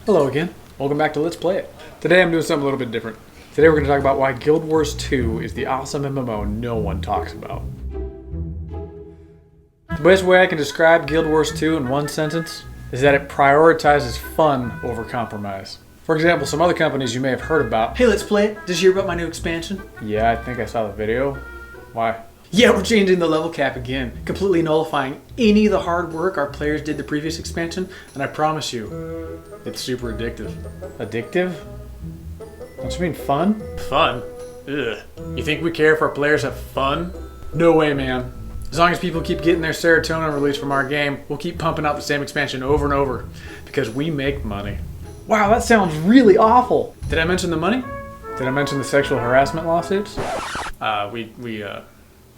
Hello again. Welcome back to Let's Play It. Today I'm doing something a little bit different. Today we're going to talk about why Guild Wars 2 is the awesome MMO no one talks about. The best way I can describe Guild Wars 2 in one sentence is that it prioritizes fun over compromise. For example, some other companies you may have heard about. Hey, Let's Play It. Did you hear about my new expansion? Yeah, I think I saw the video. Why? Yeah, we're changing the level cap again, completely nullifying any of the hard work our players did the previous expansion, and I promise you, it's super addictive. Addictive? Don't you mean fun? Fun? Ugh. You think we care if our players have fun? No way, man. As long as people keep getting their serotonin release from our game, we'll keep pumping out the same expansion over and over, because we make money. Wow, that sounds really awful. Did I mention the money? Did I mention the sexual harassment lawsuits?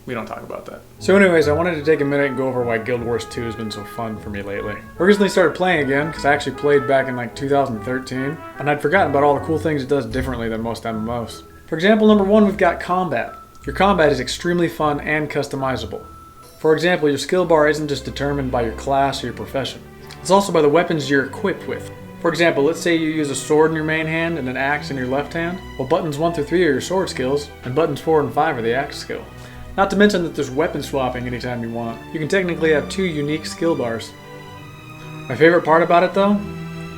We don't talk about that. So anyways, I wanted to take a minute and go over why Guild Wars 2 has been so fun for me lately. I recently started playing again because I actually played back in like 2013, and I'd forgotten about all the cool things it does differently than most MMOs. For example, number one, we've got combat. Your combat is extremely fun and customizable. For example, your skill bar isn't just determined by your class or your profession. It's also by the weapons you're equipped with. For example, let's say you use a sword in your main hand and an axe in your left hand. Well, buttons 1 through 3 are your sword skills, and buttons 4 and 5 are the axe skill. Not to mention that there's weapon swapping anytime you want. You can technically have 2 unique skill bars. My favorite part about it though,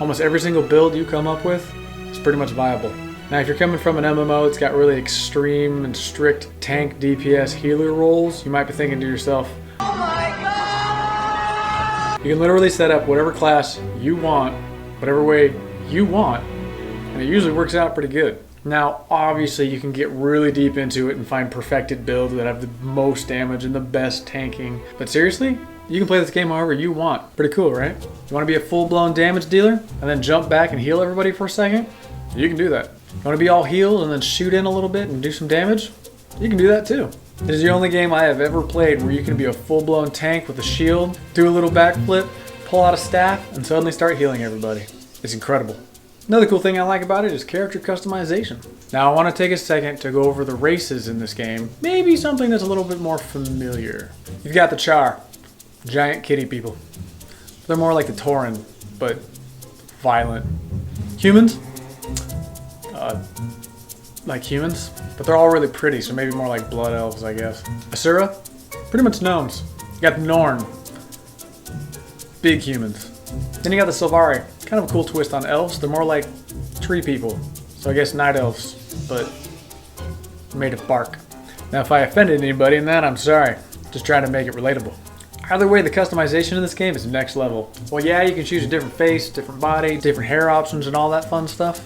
almost every single build you come up with is pretty much viable. Now if you're coming from an MMO that's got really extreme and strict tank, DPS, healer roles, you might be thinking to yourself, oh my god! You can literally set up whatever class you want, whatever way you want, and it usually works out pretty good. Now, obviously, you can get really deep into it and find perfected builds that have the most damage and the best tanking. But seriously, you can play this game however you want. Pretty cool, right? You want to be a full-blown damage dealer and then jump back and heal everybody for a second? You can do that. You want to be all healed and then shoot in a little bit and do some damage? You can do that too. It is the only game I have ever played where you can be a full-blown tank with a shield, do a little backflip, pull out a staff, and suddenly start healing everybody. It's incredible. Another cool thing I like about it is character customization. Now I want to take a second to go over the races in this game. Maybe something that's a little bit more familiar. You've got the Char, giant kitty people. They're more like the Tauren, but violent. Humans, like humans, but they're all really pretty, so maybe more like blood elves, I guess. Asura, pretty much gnomes. You got the Norn, big humans. Then you got the Sylvari. Kind of a cool twist on elves. They're more like tree people. So I guess night elves, but made of bark. Now if I offended anybody in that, I'm sorry. Just trying to make it relatable. Either way, the customization in this game is next level. Well, yeah, you can choose a different face, different body, different hair options, and all that fun stuff.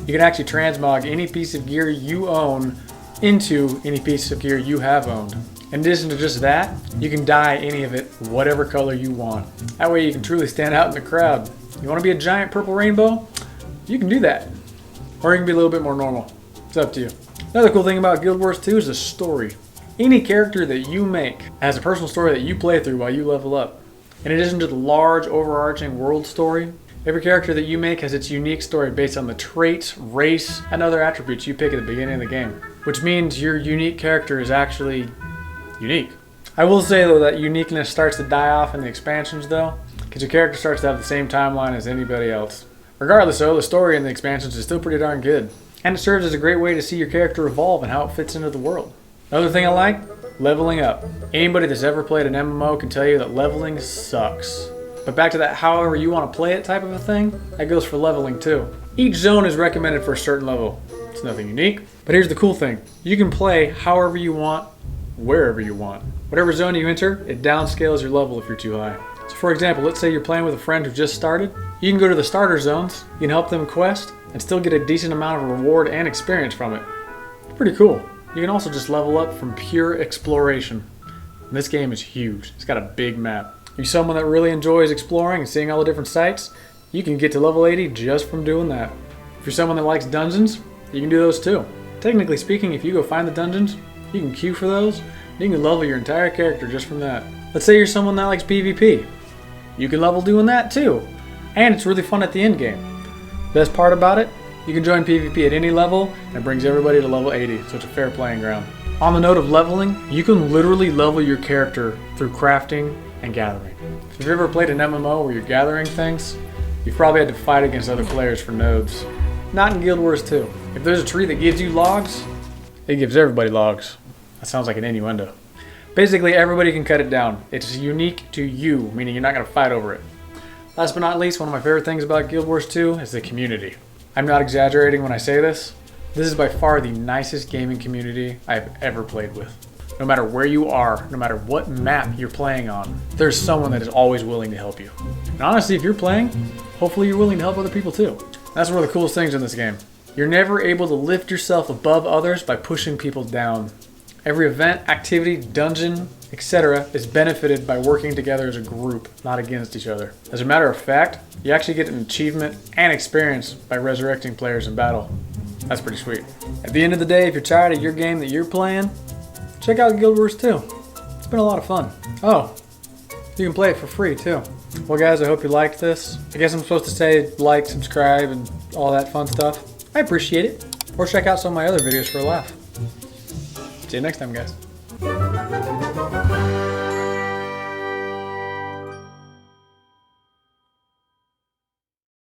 You can actually transmog any piece of gear you own into any piece of gear you have owned. In addition to just that, you can dye any of it whatever color you want. That way you can truly stand out in the crowd. You want to be a giant purple rainbow? You can do that. Or you can be a little bit more normal. It's up to you. Another cool thing about Guild Wars 2 is the story. Any character that you make has a personal story that you play through while you level up. In addition to the large overarching world story, every character that you make has its unique story based on the traits, race, and other attributes you pick at the beginning of the game. Which means your unique character is actually unique. I will say though that uniqueness starts to die off in the expansions though, because your character starts to have the same timeline as anybody else. Regardless though, the story in the expansions is still pretty darn good. And it serves as a great way to see your character evolve and how it fits into the world. Another thing I like, leveling up. Anybody that's ever played an MMO can tell you that leveling sucks. But back to that however you want to play it type of a thing, that goes for leveling too. Each zone is recommended for a certain level. It's nothing unique, but here's the cool thing. You can play however you want, wherever you want. Whatever zone you enter, it downscales your level if you're too high. So for example, let's say you're playing with a friend who just started. You can go to the starter zones, you can help them quest, and still get a decent amount of reward and experience from it. It's pretty cool. You can also just level up from pure exploration. And this game is huge. It's got a big map. If you're someone that really enjoys exploring and seeing all the different sites, you can get to level 80 just from doing that. If you're someone that likes dungeons, you can do those too. Technically speaking, if you go find the dungeons, you can queue for those, and you can level your entire character just from that. Let's say you're someone that likes PvP. You can level doing that too. And it's really fun at the end game. Best part about it, you can join PvP at any level, and it brings everybody to level 80, so it's a fair playing ground. On the note of leveling, you can literally level your character through crafting and gathering. If you've ever played an MMO where you're gathering things, You've probably had to fight against other players for nodes. Not in Guild Wars 2. If there's a tree that gives you logs, it gives everybody logs. That sounds like an innuendo. Basically, everybody can cut it down. It's unique to you, meaning you're not going to fight over it. Last but not least, one of my favorite things about Guild Wars 2 is the community. I'm not exaggerating when I say this. This is by far the nicest gaming community I've ever played with. No matter where you are, no matter what map you're playing on, there's someone that is always willing to help you. And honestly, if you're playing, hopefully you're willing to help other people too. That's one of the coolest things in this game. You're never able to lift yourself above others by pushing people down. Every event, activity, dungeon, etc. is benefited by working together as a group, not against each other. As a matter of fact, you actually get an achievement and experience by resurrecting players in battle. That's pretty sweet. At the end of the day, if you're tired of your game that you're playing, check out Guild Wars 2. It's been a lot of fun. Oh, you can play it for free too. Well guys, I hope you liked this. I guess I'm supposed to say like, subscribe, and all that fun stuff. I appreciate it. Or check out some of my other videos for a laugh. See you next time, guys.